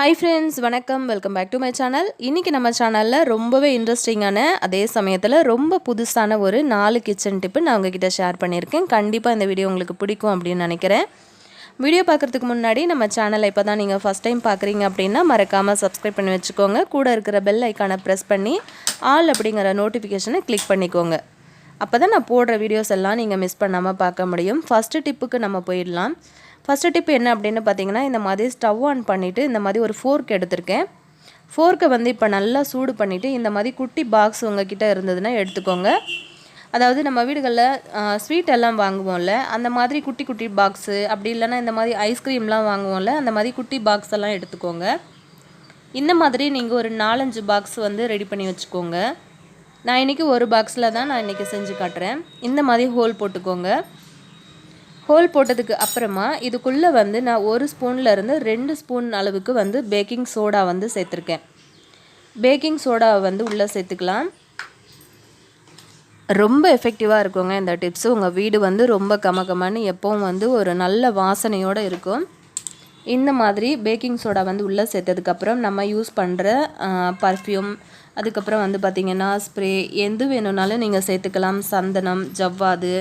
Hi friends, வணக்கம். Welcome back to my channel. இன்றைக்கி நம்ம சேனலில் ரொம்பவே இன்ட்ரெஸ்டிங்கான, அதே சமயத்தில் ரொம்ப புதுசான ஒரு 4 கிச்சன் டிப்பு நான் உங்ககிட்ட ஷேர் பண்ணியிருக்கேன். கண்டிப்பாக இந்த வீடியோ உங்களுக்கு பிடிக்கும் அப்படின்னு நினைக்கிறேன். வீடியோ பார்க்குறதுக்கு முன்னாடி நம்ம சேனலை இப்போ தான் நீங்கள் ஃபஸ்ட் டைம் பார்க்குறீங்க அப்படின்னா மறக்காமல் சப்ஸ்கிரைப் பண்ணி வச்சுக்கோங்க. கூட இருக்கிற பெல் ஐக்கானை ப்ரெஸ் பண்ணி ஆல் அப்படிங்கிற நோட்டிஃபிகேஷனை கிளிக் பண்ணிக்கோங்க. அப்போ தான் நான் போடுற வீடியோஸ் எல்லாம் நீங்கள் மிஸ் பண்ணாமல் பார்க்க முடியும். ஃபஸ்ட்டு டிப்புக்கு நம்ம போயிடலாம். ஃபஸ்ட்டு டிப் என்ன அப்படின்னு பார்த்தீங்கன்னா, இந்த மாதிரி ஸ்டவ் ஆன் பண்ணிவிட்டு இந்த மாதிரி ஒரு ஃபோர்க் எடுத்திருக்கேன். ஃபோர்க்கை வந்து இப்போ நல்லா சூடு பண்ணிவிட்டு இந்த மாதிரி குட்டி பாக்ஸ் உங்ககிட்ட இருந்ததுன்னா எடுத்துக்கோங்க. அதாவது நம்ம வீடுகளில் ஸ்வீட் எல்லாம் வாங்குவோம்ல, அந்த மாதிரி குட்டி குட்டி பாக்ஸு, அப்படி இல்லைன்னா இந்த மாதிரி ஐஸ்கிரீம்லாம் வாங்குவோம்ல, அந்த மாதிரி குட்டி பாக்ஸ் எல்லாம் எடுத்துக்கோங்க. இந்த மாதிரி நீங்கள் ஒரு 4-5 பாக்ஸ் வந்து ரெடி பண்ணி வச்சுக்கோங்க. நான் இன்றைக்கி ஒரு பாக்ஸில் தான் நான் இன்றைக்கி செஞ்சு காட்டுறேன். இந்த மாதிரி ஹோல் போட்டுக்கோங்க. ஹோல் போட்டதுக்கு அப்புறமா இதுக்குள்ளே வந்து நான் 1 ஸ்பூன்லேருந்து 2 ஸ்பூன் அளவுக்கு வந்து பேக்கிங் சோடா வந்து சேர்த்துருக்கேன். பேக்கிங் சோடாவை வந்து உள்ளே சேர்த்துக்கலாம். ரொம்ப எஃபெக்டிவாக இருக்குங்க இந்த டிப்ஸு. உங்கள் வீடு வந்து ரொம்ப கமகமான்னு எப்பவும் வந்து ஒரு நல்ல வாசனையோடு இருக்கும். இந்த மாதிரி பேக்கிங் சோடா வந்து உள்ளே சேர்த்ததுக்கப்புறம் நம்ம யூஸ் பண்ணுற பர்ஃப்யூம், அதுக்கப்புறம் வந்து பார்த்திங்கன்னா ஸ்ப்ரே, எது வேணும்னாலும் நீங்கள் சேர்த்துக்கலாம். சந்தனம், ஜவ்வாது,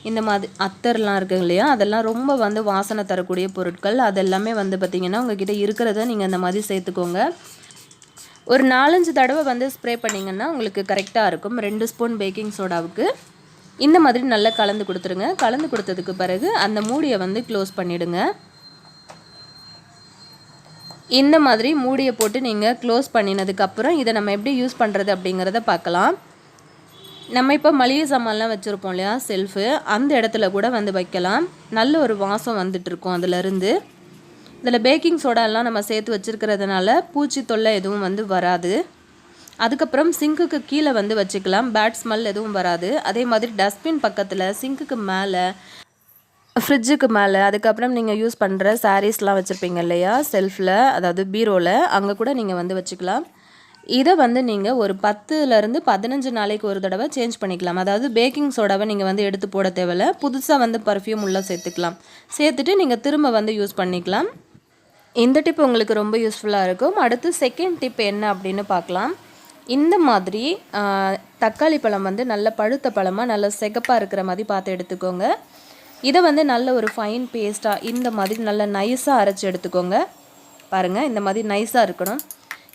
இந்த மாதிரி அத்தர்லாம் இருக்குங்க இல்லையா, அதெல்லாம் ரொம்ப வந்து வாசனை தரக்கூடிய பொருட்கள். அதெல்லாமே வந்து பார்த்திங்கன்னா உங்கள்கிட்ட இருக்கிறத நீங்கள் இந்த மாதிரி சேர்த்துக்கோங்க. ஒரு 4-5 தடவை வந்து ஸ்ப்ரே பண்ணிங்கன்னா உங்களுக்கு கரெக்டாக இருக்கும். 2 ஸ்பூன் பேக்கிங் சோடாவுக்கு இந்த மாதிரி நல்லா கலந்து கொடுத்துருங்க. கலந்து கொடுத்ததுக்கு பிறகு அந்த மூடியை வந்து க்ளோஸ் பண்ணிவிடுங்க. இந்த மாதிரி மூடியை போட்டு நீங்கள் க்ளோஸ் பண்ணினதுக்கப்புறம் இதை நம்ம எப்படி யூஸ் பண்ணுறது அப்படிங்கிறத பார்க்கலாம். நம்ம இப்போ மளிகை சாமான்லாம் வச்சுருப்போம் இல்லையா, செல்ஃபு, அந்த இடத்துல கூட வந்து வைக்கலாம். நல்ல ஒரு வாசம் வந்துட்டுருக்கும் அதிலருந்து. இதில் பேக்கிங் சோடாலாம் நம்ம சேர்த்து வச்சுருக்கிறதுனால பூச்சி தொல்லை எதுவும் வந்து வராது. அதுக்கப்புறம் சிங்க்குக்கு கீழே வந்து வச்சுக்கலாம். பேட் ஸ்மெல் எதுவும் வராது. அதே மாதிரி டஸ்ட்பின் பக்கத்தில், சிங்க்குக்கு மேலே, ஃப்ரிட்ஜுக்கு மேலே, அதுக்கப்புறம் நீங்கள் யூஸ் பண்ணுற சாரீஸ்லாம் வச்சுருப்பீங்க இல்லையா செல்ஃபில், அதாவது பீரோவில், அங்கே கூட நீங்கள் வந்து வச்சுக்கலாம். இதை வந்து நீங்கள் ஒரு 10லேருந்து 15 நாளைக்கு ஒரு தடவை சேஞ்ச் பண்ணிக்கலாம். அதாவது பேக்கிங் சோடாவை நீங்கள் வந்து எடுத்து போட தேவையில்ல. புதுசாக வந்து பர்ஃப்யூம் உள்ளே சேர்த்துக்கலாம். சேர்த்துட்டு நீங்கள் திரும்ப வந்து யூஸ் பண்ணிக்கலாம். இந்த டிப் உங்களுக்கு ரொம்ப யூஸ்ஃபுல்லாக இருக்கும். அடுத்து செகண்ட் டிப் என்ன அப்படின்னு பார்க்கலாம். இந்த மாதிரி தக்காளி பழம் வந்து நல்ல பழுத்த பழமாக நல்ல சிகப்பாக இருக்கிற மாதிரி பார்த்து எடுத்துக்கோங்க. இதை வந்து நல்ல ஒரு ஃபைன் பேஸ்ட்டாக இந்த மாதிரி நல்ல நைஸாக அரைச்சி எடுத்துக்கோங்க. பாருங்கள், இந்த மாதிரி நைஸாக இருக்கணும்.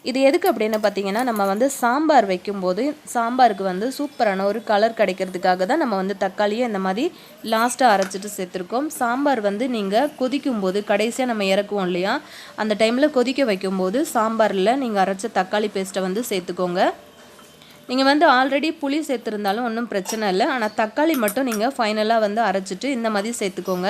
இது எதுக்கு அப்படின்னு பார்த்தீங்கன்னா, நம்ம வந்து சாம்பார் வைக்கும்போது சாம்பாருக்கு வந்து சூப்பரான ஒரு கலர் கிடைக்கிறதுக்காக தான் நம்ம வந்து தக்காளியை இந்த மாதிரி லாஸ்ட்டாக அரைச்சிட்டு சேர்த்துருக்கோம். சாம்பார் வந்து நீங்கள் கொதிக்கும்போது கடைசியாக நம்ம இறக்குவோம் இல்லையா, அந்த டைமில் கொதிக்க வைக்கும்போது சாம்பாரில் நீங்கள் அரைச்ச தக்காளி பேஸ்ட்டை வந்து சேர்த்துக்கோங்க. நீங்கள் வந்து ஆல்ரெடி புளி சேர்த்துருந்தாலும் ஒன்றும் பிரச்சனை இல்லை. ஆனால் தக்காளி மட்டும் நீங்கள் ஃபைனலாக வந்து அரைச்சிட்டு இந்த மாதிரி சேர்த்துக்கோங்க.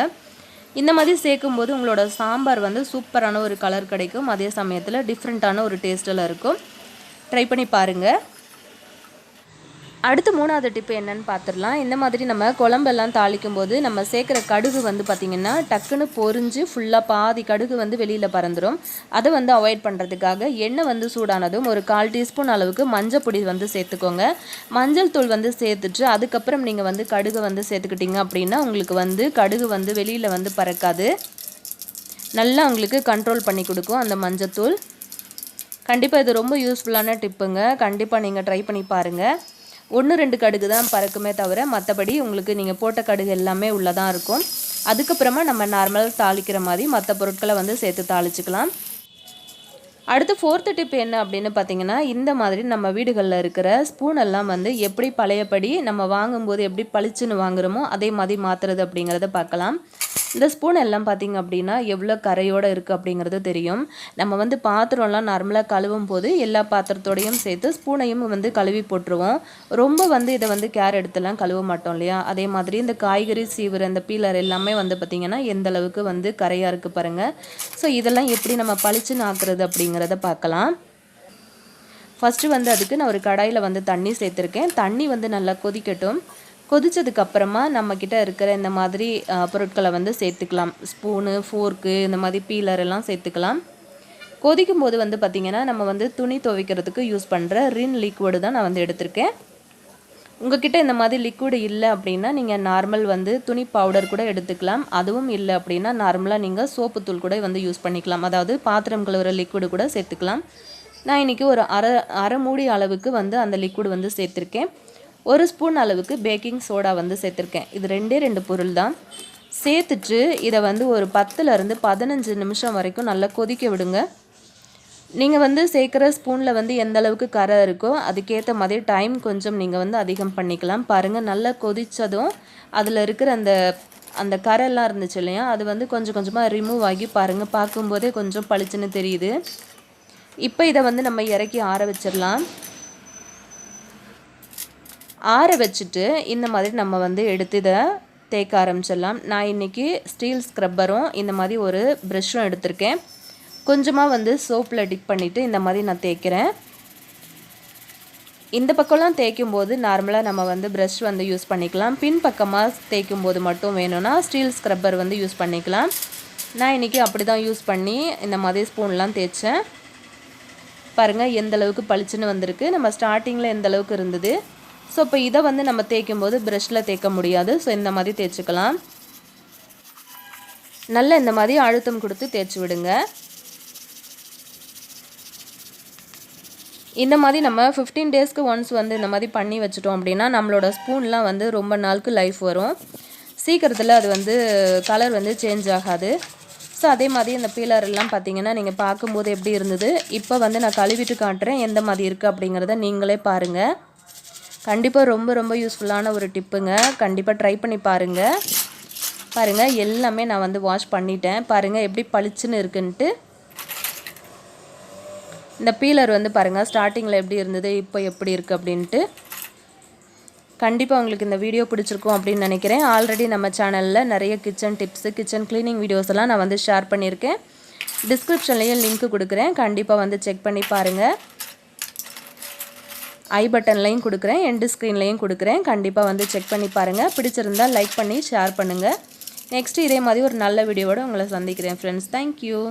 இந்த மாதிரி சேர்க்கும்போது உங்களோட சாம்பார் வந்து சூப்பரான ஒரு கலர் கிடைக்கும். அதே சமயத்தில் டிஃப்ரெண்ட்டான ஒரு டேஸ்ட்டில் இருக்கும். ட்ரை பண்ணி பாருங்கள். அடுத்து 3வது டிப்பு என்னன்னு பார்த்துடலாம். இந்த மாதிரி நம்ம குழம்பெல்லாம் தாளிக்கும் போது நம்ம சேர்க்குற கடுகு வந்து பார்த்திங்கன்னா டக்குன்னு பொரிஞ்சு ஃபுல்லாக பாதி கடுகு வந்து வெளியில் பறந்துடும். அதை வந்து அவாய்ட் பண்ணுறதுக்காக எண்ணெய் வந்து சூடானதும் ஒரு 1/4 டீஸ்பூன் அளவுக்கு மஞ்சள் பொடி வந்து சேர்த்துக்கோங்க. மஞ்சள் தூள் வந்து சேர்த்துட்டு அதுக்கப்புறம் நீங்கள் வந்து கடுகு வந்து சேர்த்துக்கிட்டிங்க அப்படின்னா உங்களுக்கு வந்து கடுகு வந்து வெளியில் வந்து பறக்காது. நல்லா உங்களுக்கு கண்ட்ரோல் பண்ணி கொடுக்கும் அந்த மஞ்சத்தூள். கண்டிப்பாக இது ரொம்ப யூஸ்ஃபுல்லான டிப்புங்க. கண்டிப்பாக நீங்கள் ட்ரை பண்ணி பாருங்கள். 1-2 கடுகு தான் பறக்குமே தவிர மற்றபடி உங்களுக்கு நீங்கள் போட்ட கடுகு எல்லாமே உள்ளதான் இருக்கும். அதுக்கப்புறமா நம்ம நார்மலாக தாளிக்கிற மாதிரி மற்ற பொருட்களை வந்து சேர்த்து தாளிச்சுக்கலாம். அடுத்து 4th டிப் என்ன அப்படின்னு பார்த்தீங்கன்னா, இந்த மாதிரி நம்ம வீடுகளில் இருக்கிற ஸ்பூனெல்லாம் வந்து எப்படி பழையபடி நம்ம வாங்கும்போது எப்படி பளிச்சுன்னு வாங்குகிறோமோ அதே மாதிரி மாற்றுறது அப்படிங்கிறத பார்க்கலாம். இந்த ஸ்பூன் எல்லாம் பார்த்திங்க அப்படின்னா எவ்வளோ கரையோடு இருக்குது அப்படிங்கிறது தெரியும். நம்ம வந்து பாத்திரம்லாம் நார்மலாக கழுவும் போது எல்லா பாத்திரத்தோடையும் சேர்த்து ஸ்பூனையும் வந்து கழுவி போட்டுருவோம். ரொம்ப வந்து இதை வந்து கேர் எடுத்துலாம் கழுவ மாட்டோம் இல்லையா. அதே மாதிரி இந்த காய்கறி சீவுற இந்த பீலர் எல்லாமே வந்து பார்த்திங்கன்னா எந்த அளவுக்கு வந்து கரையாக இருக்குது பாருங்கள். ஸோ இதெல்லாம் எப்படி நம்ம பளிச்சுன்னு ஆக்குறது அப்படிங்கிறத பார்க்கலாம். ஃபஸ்ட்டு வந்து அதுக்கு நான் ஒரு கடாயில் வந்து தண்ணி சேர்த்துருக்கேன். தண்ணி வந்து நல்லா கொதிக்கட்டும். கொதிச்சதுக்கப்புறமா நம்மக்கிட்ட இருக்கிற இந்த மாதிரி பொருட்களை வந்து சேர்த்துக்கலாம். ஸ்பூனு, ஃபோர்க்கு, இந்த மாதிரி பீலர் எல்லாம் சேர்த்துக்கலாம். கொதிக்கும் போது வந்து பார்த்திங்கன்னா நம்ம வந்து துணி துவைக்கிறதுக்கு யூஸ் பண்ணுற ரின் லிக்விடு தான் நான் வந்து எடுத்திருக்கேன். உங்ககிட்ட இந்த மாதிரி லிக்விட் இல்லை அப்படின்னா நீங்கள் நார்மல் வந்து துணி பவுடர் கூட எடுத்துக்கலாம். அதுவும் இல்லை அப்படின்னா நார்மலாக நீங்கள் சோப்பு தூள் கூட வந்து யூஸ் பண்ணிக்கலாம். அதாவது பாத்திரம் கழுவுற லிக்விடு கூட சேர்த்துக்கலாம். நான் இன்றைக்கி ஒரு அரை மூடி அளவுக்கு வந்து அந்த லிக்விட் வந்து சேர்த்துருக்கேன். 1 ஸ்பூன் அளவுக்கு பேக்கிங் சோடா வந்து சேர்த்துருக்கேன். இது 2 பொருள் தான். சேர்த்துட்டு இதை வந்து ஒரு 10லேருந்து 15 நிமிஷம் வரைக்கும் நல்லா கொதிக்க விடுங்க. நீங்கள் வந்து சேர்க்குற ஸ்பூனில் வந்து எந்த அளவுக்கு கரை இருக்கோ அதுக்கேற்ற மாதிரி டைம் கொஞ்சம் நீங்கள் வந்து அதிகம் பண்ணிக்கலாம். பாருங்கள், நல்லா கொதித்ததும் அதில் இருக்கிற அந்த கரெல்லாம் இருந்துச்சு இல்லையா, அது வந்து கொஞ்சம் கொஞ்சமாக ரிமூவ் ஆகி பாருங்கள், பார்க்கும்போதே கொஞ்சம் பளிச்சுன்னு தெரியுது. இப்போ இதை வந்து நம்ம இறக்கி ஆற வச்சிடலாம். ஆற வச்சுட்டு இந்த மாதிரி நம்ம வந்து எடுத்து இதை தேய்க்க ஆரம்பிச்சிடலாம். நான் இன்றைக்கி ஸ்டீல் ஸ்க்ரப்பரும் இந்த மாதிரி ஒரு ப்ரஷ்ஷும் எடுத்திருக்கேன். கொஞ்சமாக வந்து சோப்பில் டிப் பண்ணிவிட்டு இந்த மாதிரி நான் தேய்க்கிறேன். இந்த பக்கம்லாம் தேய்க்கும் போது நார்மலாக நம்ம வந்து ப்ரஷ் வந்து யூஸ் பண்ணிக்கலாம். பின் பக்கமாக தேய்க்கும் போது மட்டும் வேணும்னா ஸ்டீல் ஸ்க்ரப்பர் வந்து யூஸ் பண்ணிக்கலாம். நான் இன்றைக்கி அப்படி தான் யூஸ் பண்ணி இந்த மாதிரி ஸ்பூன்லாம் தேய்ச்சேன். பாருங்கள் எந்த அளவுக்கு பளிச்சுன்னு வந்திருக்கு. நம்ம ஸ்டார்டிங்கில் எந்த அளவுக்கு இருந்தது. ஸோ இப்போ இதை வந்து நம்ம தேய்க்கும் போது ப்ரஷ்ஷில் தேய்க்க முடியாது. ஸோ இந்த மாதிரி தேய்ச்சிக்கலாம். நல்லா இந்த மாதிரி அழுத்தம் கொடுத்து தேய்ச்சி விடுங்க. இந்த மாதிரி நம்ம 15 டேஸ்க்கு ஒன்ஸ் வந்து இந்த மாதிரி பண்ணி வச்சுட்டோம் அப்படின்னா நம்மளோட ஸ்பூன்லாம் வந்து ரொம்ப நாளுக்கு லைஃப் வரும். சீக்கிரத்தில் அது வந்து கலர் வந்து சேஞ்ச் ஆகாது. ஸோ அதே மாதிரி இந்த பீலர் எல்லாம் பார்த்தீங்கன்னா நீங்கள் பார்க்கும்போது எப்படி இருந்தது, இப்போ வந்து நான் கழுவிட்டு காட்டுறேன் எந்த மாதிரி இருக்குது அப்படிங்கிறத நீங்களே பாருங்கள். கண்டிப்பாக ரொம்ப ரொம்ப யூஸ்ஃபுல்லான ஒரு டிப்புங்க. கண்டிப்பாக ட்ரை பண்ணி பாருங்கள். பாருங்கள் எல்லாமே நான் வந்து வாஷ் பண்ணிட்டேன். பாருங்கள் எப்படி பளிச்சுன்னு இருக்குன்ட்டு. இந்த பீலர் வந்து பாருங்கள் ஸ்டார்டிங்கில் எப்படி இருந்தது, இப்போ எப்படி இருக்குது அப்படின்ட்டு. கண்டிப்பாக உங்களுக்கு இந்த வீடியோ பிடிச்சிருக்கும் அப்படின்னு நினைக்கிறேன். ஆல்ரெடி நம்ம சேனலில் நிறைய kitchen tips, kitchen cleaning videos எல்லாம் நான் வந்து ஷேர் பண்ணியிருக்கேன். டிஸ்கிரிப்ஷன்லேயும் லிங்க் கொடுக்குறேன். கண்டிப்பாக வந்து செக் பண்ணி பாருங்கள். ஐ பட்டன்லையும் கொடுக்குறேன், எண்டு ஸ்க்ரீன்லையும் கொடுக்குறேன். கண்டிப்பாக வந்து செக் பண்ணி பாருங்கள். பிடிச்சிருந்தால் லைக் பண்ணி ஷேர் பண்ணுங்கள். நெக்ஸ்ட்டு இதே மாதிரி ஒரு நல்ல வீடியோவோடு உங்களை சந்திக்கிறேன் ஃப்ரெண்ட்ஸ். தேங்க்யூ.